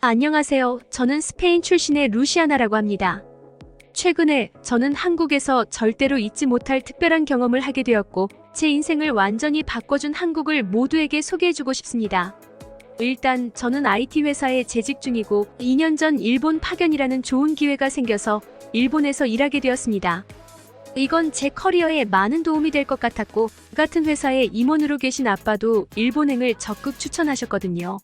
안녕하세요. 저는 스페인 출신의 루시아나라고 합니다. 최근에 저는 한국에서 절대로 잊지 못할 특별한 경험을 하게 되었고, 제 인생을 완전히 바꿔준 한국을 모두에게 소개해주고 싶습니다. 일단 저는 IT 회사에 재직 중이고 2년 전 일본 파견이라는 좋은 기회가 생겨서 일본에서 일하게 되었습니다. 이건 제 커리어에 많은 도움이 될 것 같았고, 같은 회사에 임원으로 계신 아빠도 일본행을 적극 추천하셨거든요.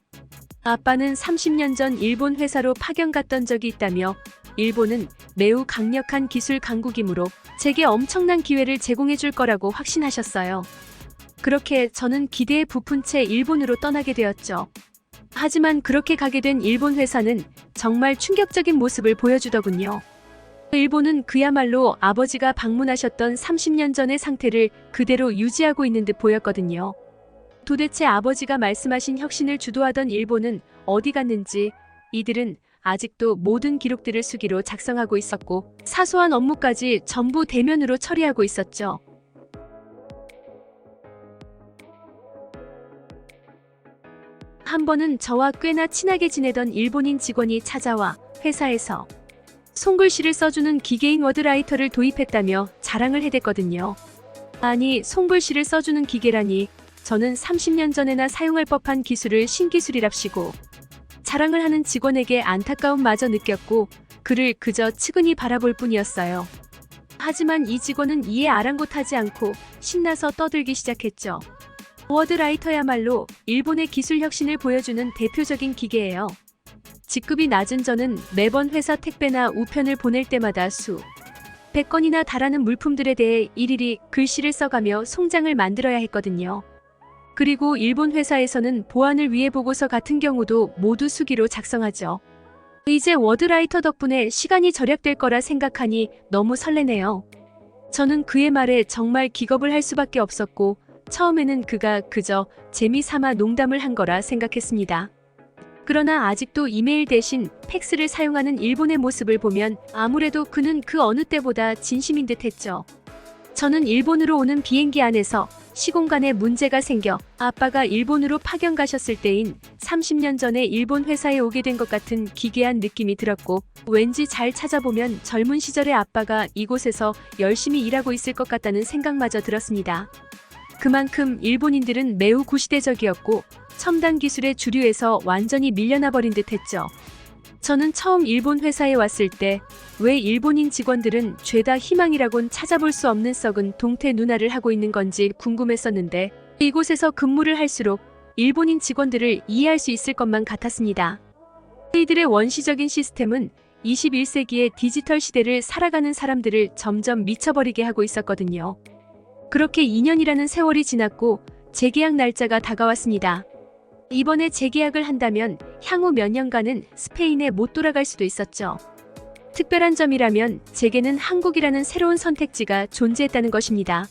아빠는 30년 전 일본 회사로 파견 갔던 적이 있다며, 일본은 매우 강력한 기술 강국이므로 제게 엄청난 기회를 제공해 줄 거라고 확신하셨어요. 그렇게 저는 기대에 부푼 채 일본으로 떠나게 되었죠. 하지만 그렇게 가게 된 일본 회사는 정말 충격적인 모습을 보여주더군요. 일본은 그야말로 아버지가 방문하셨던 30년 전의 상태를 그대로 유지하고 있는 듯 보였거든요. 도대체 아버지가 말씀하신 혁신을 주도하던 일본은 어디 갔는지, 이들은 아직도 모든 기록들을 수기로 작성하고 있었고, 사소한 업무까지 전부 대면으로 처리하고 있었죠. 한 번은 저와 꽤나 친하게 지내던 일본인 직원이 찾아와 회사에서 손글씨를 써주는 기계인 워드라이터를 도입했다며 자랑을 해댔거든요. 아니, 손글씨를 써주는 기계라니. 저는 30년 전에나 사용할 법한 기술을 신기술이랍시고 자랑을 하는 직원에게 안타까움마저 느꼈고, 그를 그저 측은히 바라볼 뿐이었어요. 하지만 이 직원은 이에 아랑곳하지 않고 신나서 떠들기 시작했죠. 워드라이터야말로 일본의 기술 혁신을 보여주는 대표적인 기계예요. 직급이 낮은 저는 매번 회사 택배나 우편을 보낼 때마다 수 100건이나 달하는 물품들에 대해 일일이 글씨를 써가며 송장을 만들어야 했거든요. 그리고 일본 회사에서는 보안을 위해 보고서 같은 경우도 모두 수기로 작성하죠. 이제 워드라이터 덕분에 시간이 절약될 거라 생각하니 너무 설레네요. 저는 그의 말에 정말 기겁을 할 수밖에 없었고, 처음에는 그가 그저 재미삼아 농담을 한 거라 생각했습니다. 그러나 아직도 이메일 대신 팩스를 사용하는 일본의 모습을 보면 아무래도 그는 그 어느 때보다 진심인 듯 했죠. 저는 일본으로 오는 비행기 안에서 시공간에 문제가 생겨 아빠가 일본으로 파견 가셨을 때인 30년 전에 일본 회사에 오게 된 것 같은 기괴한 느낌이 들었고, 왠지 잘 찾아보면 젊은 시절의 아빠가 이곳에서 열심히 일하고 있을 것 같다는 생각마저 들었습니다. 그만큼 일본인들은 매우 구시대적이었고 첨단 기술의 주류에서 완전히 밀려나 버린 듯 했죠. 저는 처음 일본 회사에 왔을 때 왜 일본인 직원들은 죄다 희망이라곤 찾아볼 수 없는 썩은 동태 누나를 하고 있는 건지 궁금했었는데, 이곳에서 근무를 할수록 일본인 직원들을 이해할 수 있을 것만 같았습니다. 이들의 원시적인 시스템은 21세기의 디지털 시대를 살아가는 사람들을 점점 미쳐버리게 하고 있었거든요. 그렇게 2년이라는 세월이 지났고 재계약 날짜가 다가왔습니다. 이번에 재계약을 한다면 향후 몇 년간은 스페인에 못 돌아갈 수도 있었죠. 특별한 점이라면 제게는 한국이라는 새로운 선택지가 존재했다는 것입니다.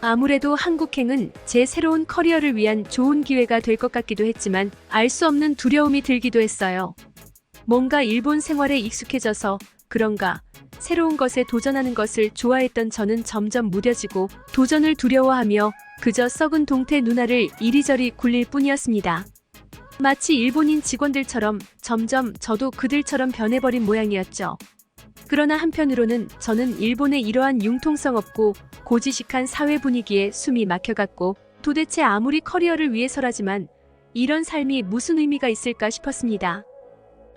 아무래도 한국행은 제 새로운 커리어를 위한 좋은 기회가 될 것 같기도 했지만 알 수 없는 두려움이 들기도 했어요. 뭔가 일본 생활에 익숙해져서 그런가 새로운 것에 도전하는 것을 좋아했던 저는 점점 무뎌지고 도전을 두려워하며 그저 썩은 동태 누나를 이리저리 굴릴 뿐이었습니다. 마치 일본인 직원들처럼 점점 저도 그들처럼 변해버린 모양이었죠. 그러나 한편으로는 저는 일본의 이러한 융통성 없고 고지식한 사회 분위기에 숨이 막혀갔고, 도대체 아무리 커리어를 위해서라지만 이런 삶이 무슨 의미가 있을까 싶었습니다.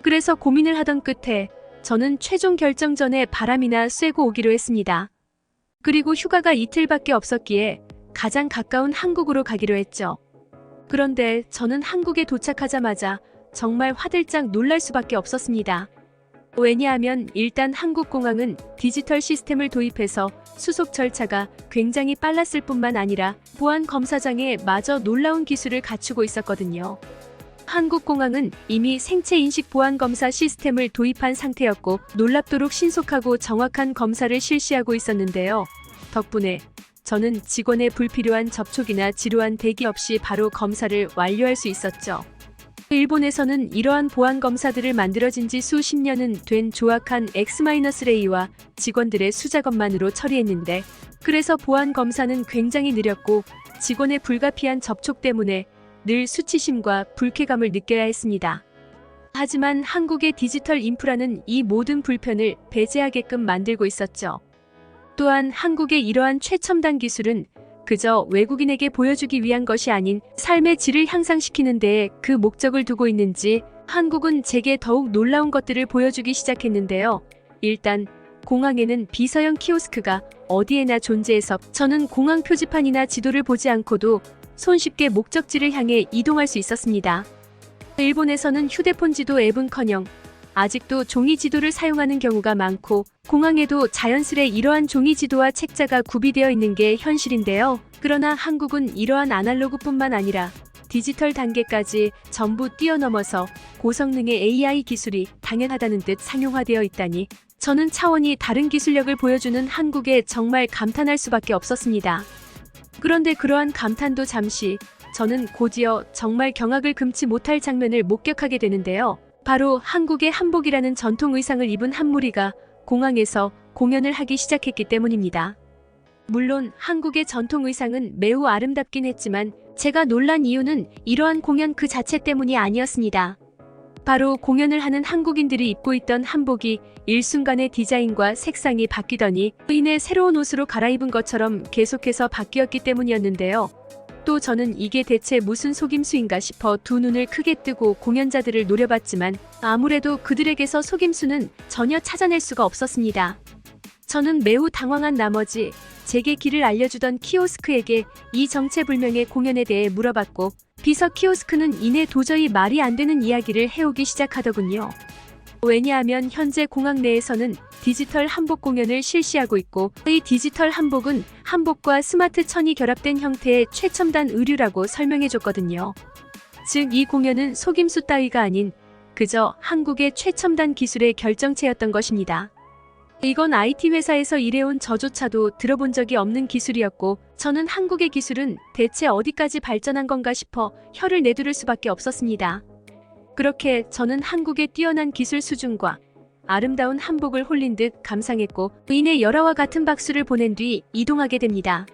그래서 고민을 하던 끝에 저는 최종 결정 전에 바람이나 쐬고 오기로 했습니다. 그리고 휴가가 이틀밖에 없었기에 가장 가까운 한국으로 가기로 했죠. 그런데 저는 한국에 도착하자마자 정말 화들짝 놀랄 수밖에 없었습니다. 왜냐하면 일단 한국공항은 디지털 시스템을 도입해서 수속 절차가 굉장히 빨랐을 뿐만 아니라 보안 검사장에 마저 놀라운 기술을 갖추고 있었거든요. 한국공항은 이미 생체인식 보안 검사 시스템을 도입한 상태였고 놀랍도록 신속하고 정확한 검사를 실시하고 있었는데요. 덕분에 저는 직원의 불필요한 접촉이나 지루한 대기 없이 바로 검사를 완료할 수 있었죠. 일본에서는 이러한 보안 검사들을 만들어진 지 수십 년은 된 조악한 X-레이와 직원들의 수작업만으로 처리했는데, 그래서 보안 검사는 굉장히 느렸고 직원의 불가피한 접촉 때문에 늘 수치심과 불쾌감을 느껴야 했습니다. 하지만 한국의 디지털 인프라는 이 모든 불편을 배제하게끔 만들고 있었죠. 또한 한국의 이러한 최첨단 기술은 그저 외국인에게 보여주기 위한 것이 아닌 삶의 질을 향상시키는 데에 그 목적을 두고 있는지 한국은 제게 더욱 놀라운 것들을 보여주기 시작했는데요. 일단 공항에는 비서형 키오스크가 어디에나 존재해서 저는 공항 표지판이나 지도를 보지 않고도 손쉽게 목적지를 향해 이동할 수 있었습니다. 일본에서는 휴대폰 지도 앱은커녕 아직도 종이 지도를 사용하는 경우가 많고 공항에도 자연스레 이러한 종이 지도와 책자가 구비되어 있는 게 현실인데요. 그러나 한국은 이러한 아날로그뿐만 아니라 디지털 단계까지 전부 뛰어넘어서 고성능의 AI 기술이 당연하다는 듯 상용화되어 있다니 저는 차원이 다른 기술력을 보여주는 한국에 정말 감탄할 수밖에 없었습니다. 그런데 그러한 감탄도 잠시 저는 곧이어 정말 경악을 금치 못할 장면을 목격하게 되는데요. 바로 한국의 한복이라는 전통 의상을 입은 한 무리가 공항에서 공연을 하기 시작했기 때문입니다. 물론 한국의 전통 의상은 매우 아름답긴 했지만 제가 놀란 이유는 이러한 공연 그 자체 때문이 아니었습니다. 바로 공연을 하는 한국인들이 입고 있던 한복이 일순간에 디자인과 색상이 바뀌더니 이내 새로운 옷으로 갈아입은 것처럼 계속해서 바뀌었기 때문이었는데요. 또 저는 이게 대체 무슨 속임수인가 싶어 두 눈을 크게 뜨고 공연자들을 노려봤지만 아무래도 그들에게서 속임수는 전혀 찾아낼 수가 없었습니다. 저는 매우 당황한 나머지 제게 길을 알려주던 키오스크에게 이 정체불명의 공연에 대해 물어봤고 비서 키오스크는 이내 도저히 말이 안 되는 이야기를 해오기 시작하더군요. 왜냐하면 현재 공항 내에서는 디지털 한복 공연을 실시하고 있고 이 디지털 한복은 한복과 스마트 천이 결합된 형태의 최첨단 의류라고 설명해줬거든요. 즉 이 공연은 속임수 따위가 아닌 그저 한국의 최첨단 기술의 결정체였던 것입니다. 이건 IT 회사에서 일해온 저조차도 들어본 적이 없는 기술이었고 저는 한국의 기술은 대체 어디까지 발전한 건가 싶어 혀를 내두를 수밖에 없었습니다. 그렇게 저는 한국의 뛰어난 기술 수준과 아름다운 한복을 홀린 듯 감상했고 이내 열화와 같은 박수를 보낸 뒤 이동하게 됩니다.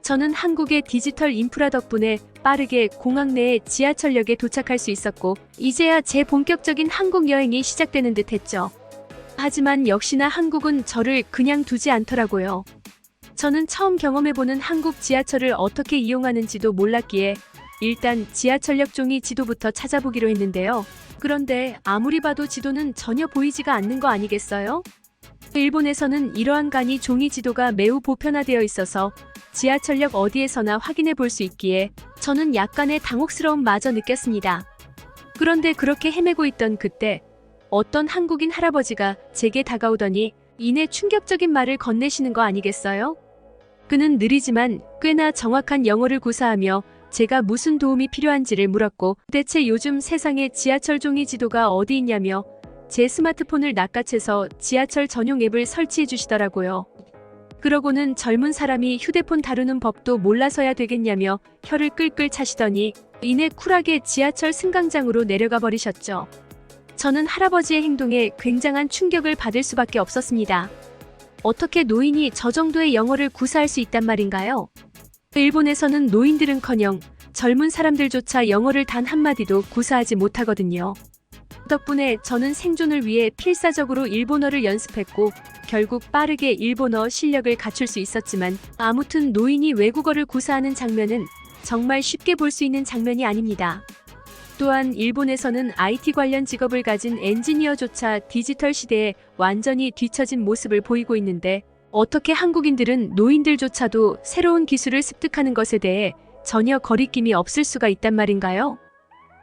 저는 한국의 디지털 인프라 덕분에 빠르게 공항 내의 지하철역에 도착할 수 있었고 이제야 제 본격적인 한국 여행이 시작되는 듯 했죠. 하지만 역시나 한국은 저를 그냥 두지 않더라고요. 저는 처음 경험해보는 한국 지하철을 어떻게 이용하는지도 몰랐기에 일단 지하철역 종이 지도부터 찾아보기로 했는데요. 그런데 아무리 봐도 지도는 전혀 보이지가 않는 거 아니겠어요? 일본에서는 이러한 간이 종이 지도가 매우 보편화되어 있어서 지하철역 어디에서나 확인해 볼 수 있기에 저는 약간의 당혹스러움마저 느꼈습니다. 그런데 그렇게 헤매고 있던 그때 어떤 한국인 할아버지가 제게 다가오더니 이내 충격적인 말을 건네시는 거 아니겠어요? 그는 느리지만 꽤나 정확한 영어를 구사하며 제가 무슨 도움이 필요한지를 물었고 대체 요즘 세상에 지하철 종이 지도가 어디 있냐며 제 스마트폰을 낚아채서 지하철 전용 앱을 설치해 주시더라고요. 그러고는 젊은 사람이 휴대폰 다루는 법도 몰라서야 되겠냐며 혀를 끌끌 차시더니 이내 쿨하게 지하철 승강장으로 내려가 버리셨죠. 저는 할아버지의 행동에 굉장한 충격을 받을 수밖에 없었습니다. 어떻게 노인이 저 정도의 영어를 구사할 수 있단 말인가요? 일본에서는 노인들은커녕 젊은 사람들조차 영어를 단 한마디도 구사하지 못하거든요. 덕분에 저는 생존을 위해 필사적으로 일본어를 연습했고 결국 빠르게 일본어 실력을 갖출 수 있었지만 아무튼 노인이 외국어를 구사하는 장면은 정말 쉽게 볼 수 있는 장면이 아닙니다. 또한 일본에서는 IT 관련 직업을 가진 엔지니어조차 디지털 시대에 완전히 뒤처진 모습을 보이고 있는데 어떻게 한국인들은 노인들조차도 새로운 기술을 습득하는 것에 대해 전혀 거리낌이 없을 수가 있단 말인가요?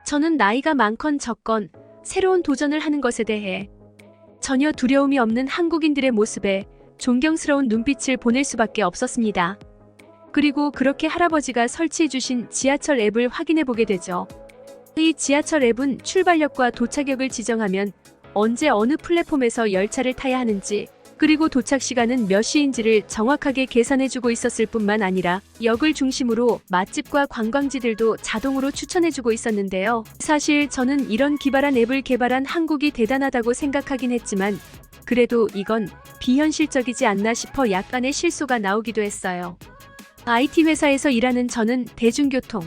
저는 나이가 많건 적건 새로운 도전을 하는 것에 대해 전혀 두려움이 없는 한국인들의 모습에 존경스러운 눈빛을 보낼 수밖에 없었습니다. 그리고 그렇게 할아버지가 설치해주신 지하철 앱을 확인해보게 되죠. 이 지하철 앱은 출발역과 도착역을 지정하면 언제 어느 플랫폼에서 열차를 타야 하는지 그리고 도착 시간은 몇 시인지를 정확하게 계산해주고 있었을 뿐만 아니라 역을 중심으로 맛집과 관광지들도 자동으로 추천해주고 있었는데요. 사실 저는 이런 기발한 앱을 개발한 한국이 대단하다고 생각하긴 했지만 그래도 이건 비현실적이지 않나 싶어 약간의 실소가 나오기도 했어요. IT 회사에서 일하는 저는 대중교통,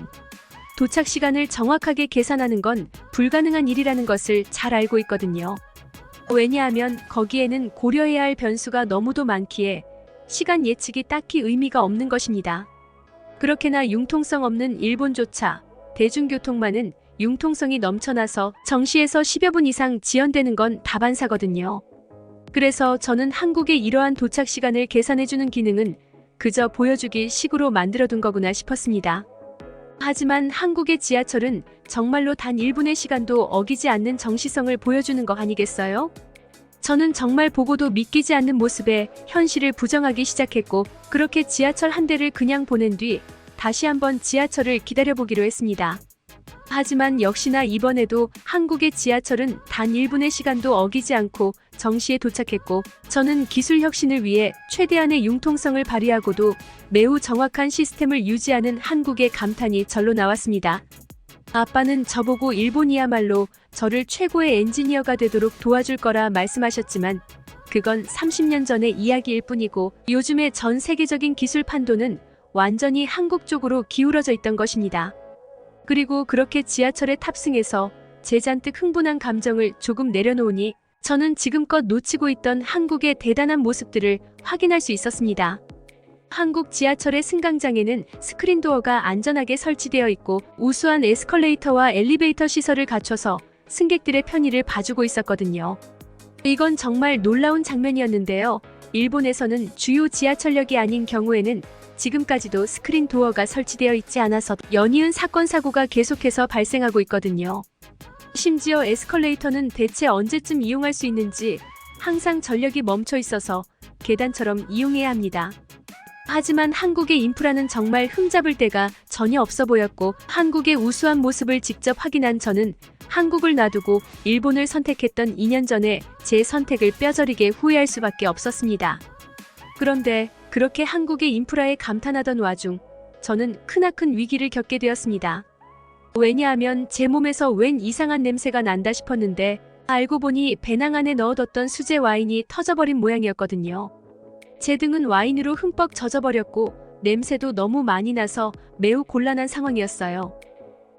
도착 시간을 정확하게 계산하는 건 불가능한 일이라는 것을 잘 알고 있거든요. 왜냐하면 거기에는 고려해야 할 변수가 너무도 많기에 시간 예측이 딱히 의미가 없는 것입니다. 그렇게나 융통성 없는 일본조차 대중교통만은 융통성이 넘쳐나서 정시에서 10여 분 이상 지연되는 건 다반사거든요. 그래서 저는 한국의 이러한 도착 시간을 계산해주는 기능은 그저 보여주기 식으로 만들어둔 거구나 싶었습니다. 하지만 한국의 지하철은 정말로 단 1분의 시간도 어기지 않는 정시성을 보여주는 거 아니겠어요? 저는 정말 보고도 믿기지 않는 모습에 현실을 부정하기 시작했고, 그렇게 지하철 한 대를 그냥 보낸 뒤 다시 한번 지하철을 기다려보기로 했습니다. 하지만 역시나 이번에도 한국의 지하철은 단 1분의 시간도 어기지 않고 정시에 도착했고, 저는 기술 혁신을 위해 최대한의 융통성을 발휘하고도 매우 정확한 시스템을 유지하는 한국의 감탄이 절로 나왔습니다. 아빠는 저보고 일본이야말로 저를 최고의 엔지니어가 되도록 도와줄 거라 말씀하셨지만 그건 30년 전의 이야기일 뿐이고, 요즘의 전 세계적인 기술 판도는 완전히 한국 쪽으로 기울어져 있던 것입니다. 그리고 그렇게 지하철에 탑승해서 제 잔뜩 흥분한 감정을 조금 내려놓으니 저는 지금껏 놓치고 있던 한국의 대단한 모습들을 확인할 수 있었습니다. 한국 지하철의 승강장에는 스크린도어가 안전하게 설치되어 있고 우수한 에스컬레이터와 엘리베이터 시설을 갖춰서 승객들의 편의를 봐주고 있었거든요. 이건 정말 놀라운 장면이었는데요. 일본에서는 주요 지하철역이 아닌 경우에는 지금까지도 스크린 도어가 설치되어 있지 않아서 연이은 사건 사고가 계속해서 발생하고 있거든요. 심지어 에스컬레이터는 대체 언제쯤 이용할 수 있는지 항상 전력이 멈춰 있어서 계단처럼 이용해야 합니다. 하지만 한국의 인프라는 정말 흠잡을 데가 전혀 없어 보였고, 한국의 우수한 모습을 직접 확인한 저는 한국을 놔두고 일본을 선택했던 2년 전에 제 선택을 뼈저리게 후회할 수밖에 없었습니다. 그런데 그렇게 한국의 인프라에 감탄하던 와중 저는 크나큰 위기를 겪게 되었습니다. 왜냐하면 제 몸에서 웬 이상한 냄새가 난다 싶었는데 알고 보니 배낭 안에 넣어뒀던 수제 와인이 터져버린 모양이었거든요. 제 등은 와인으로 흠뻑 젖어버렸고 냄새도 너무 많이 나서 매우 곤란한 상황이었어요.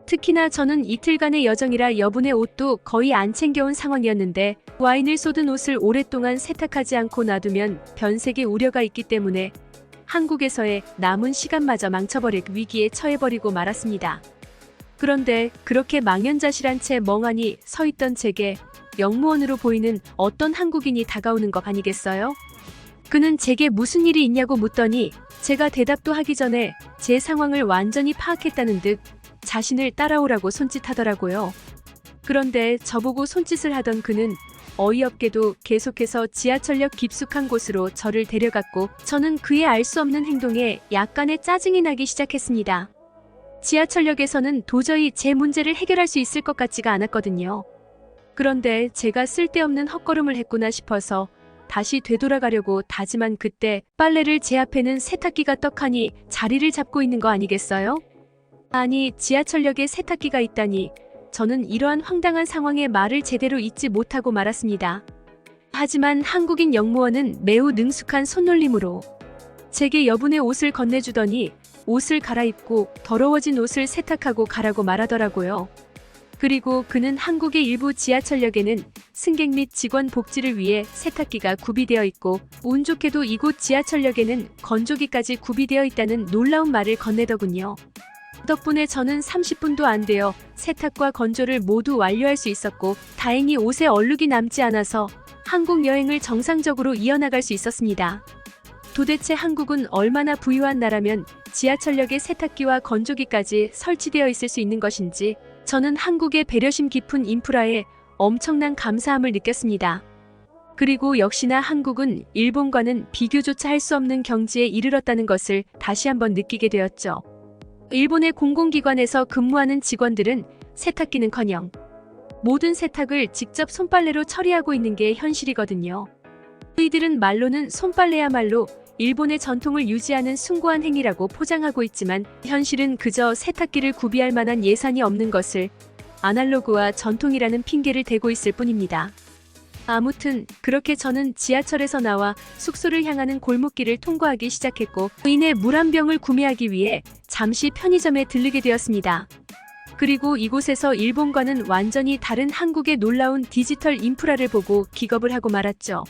특히나 저는 이틀간의 여정이라 여분의 옷도 거의 안 챙겨온 상황이었는데 와인을 쏟은 옷을 오랫동안 세탁하지 않고 놔두면 변색의 우려가 있기 때문에 한국에서의 남은 시간마저 망쳐버릴 위기에 처해버리고 말았습니다. 그런데 그렇게 망연자실한 채 멍하니 서 있던 제게 영무원으로 보이는 어떤 한국인이 다가오는 것 아니겠어요? 그는 제게 무슨 일이 있냐고 묻더니 제가 대답도 하기 전에 제 상황을 완전히 파악했다는 듯 자신을 따라오라고 손짓하더라고요. 그런데 저보고 손짓을 하던 그는 어이없게도 계속해서 지하철역 깊숙한 곳으로 저를 데려갔고, 저는 그의 알 수 없는 행동에 약간의 짜증이 나기 시작했습니다. 지하철역에서는 도저히 제 문제를 해결할 수 있을 것 같지가 않았거든요. 그런데 제가 쓸데없는 헛걸음을 했구나 싶어서 다시 되돌아가려고 다짐한 그때 빨래를 제 앞에는 세탁기가 떡하니 자리를 잡고 있는 거 아니겠어요? 아니, 지하철역에 세탁기가 있다니. 저는 이러한 황당한 상황에 말을 제대로 잇지 못하고 말았습니다. 하지만 한국인 영무원은 매우 능숙한 손놀림으로 제게 여분의 옷을 건네주더니 옷을 갈아입고 더러워진 옷을 세탁하고 가라고 말하더라고요. 그리고 그는 한국의 일부 지하철역에는 승객 및 직원 복지를 위해 세탁기가 구비되어 있고 운 좋게도 이곳 지하철역에는 건조기까지 구비되어 있다는 놀라운 말을 건네더군요. 덕분에 저는 30분도 안 되어 세탁과 건조를 모두 완료할 수 있었고 다행히 옷에 얼룩이 남지 않아서 한국 여행을 정상적으로 이어나갈 수 있었습니다. 도대체 한국은 얼마나 부유한 나라면 지하철역에 세탁기와 건조기까지 설치되어 있을 수 있는 것인지 저는 한국의 배려심 깊은 인프라에 엄청난 감사함을 느꼈습니다. 그리고 역시나 한국은 일본과는 비교조차 할 수 없는 경지에 이르렀다는 것을 다시 한번 느끼게 되었죠. 일본의 공공기관에서 근무하는 직원들은 세탁기는커녕 모든 세탁을 직접 손빨래로 처리하고 있는 게 현실이거든요. 이들은 말로는 손빨래야말로 일본의 전통을 유지하는 숭고한 행위라고 포장하고 있지만 현실은 그저 세탁기를 구비할 만한 예산이 없는 것을 아날로그와 전통이라는 핑계를 대고 있을 뿐입니다. 아무튼 그렇게 저는 지하철에서 나와 숙소를 향하는 골목길을 통과하기 시작했고, 이내 물 한 병을 구매하기 위해 잠시 편의점에 들르게 되었습니다. 그리고 이곳에서 일본과는 완전히 다른 한국의 놀라운 디지털 인프라를 보고 기겁을 하고 말았죠.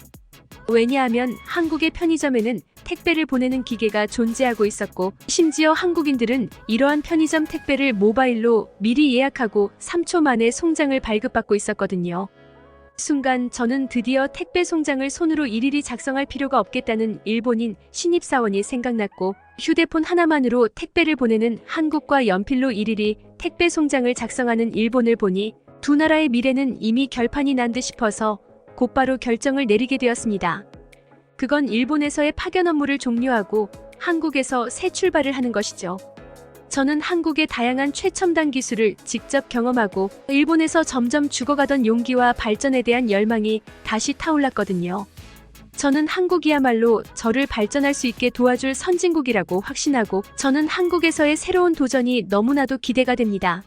왜냐하면 한국의 편의점에는 택배를 보내는 기계가 존재하고 있었고, 심지어 한국인들은 이러한 편의점 택배를 모바일로 미리 예약하고 3초 만에 송장을 발급받고 있었거든요. 순간 저는 드디어 택배 송장을 손으로 일일이 작성할 필요가 없겠다는 일본인 신입사원이 생각났고, 휴대폰 하나만으로 택배를 보내는 한국과 연필로 일일이 택배 송장을 작성하는 일본을 보니 두 나라의 미래는 이미 결판이 난 듯 싶어서 곧바로 결정을 내리게 되었습니다. 그건 일본에서의 파견 업무를 종료하고 한국에서 새 출발을 하는 것이죠. 저는 한국의 다양한 최첨단 기술을 직접 경험하고 일본에서 점점 죽어가던 용기와 발전에 대한 열망이 다시 타올랐거든요. 저는 한국이야말로 저를 발전할 수 있게 도와줄 선진국이라고 확신하고, 저는 한국에서의 새로운 도전이 너무나도 기대가 됩니다.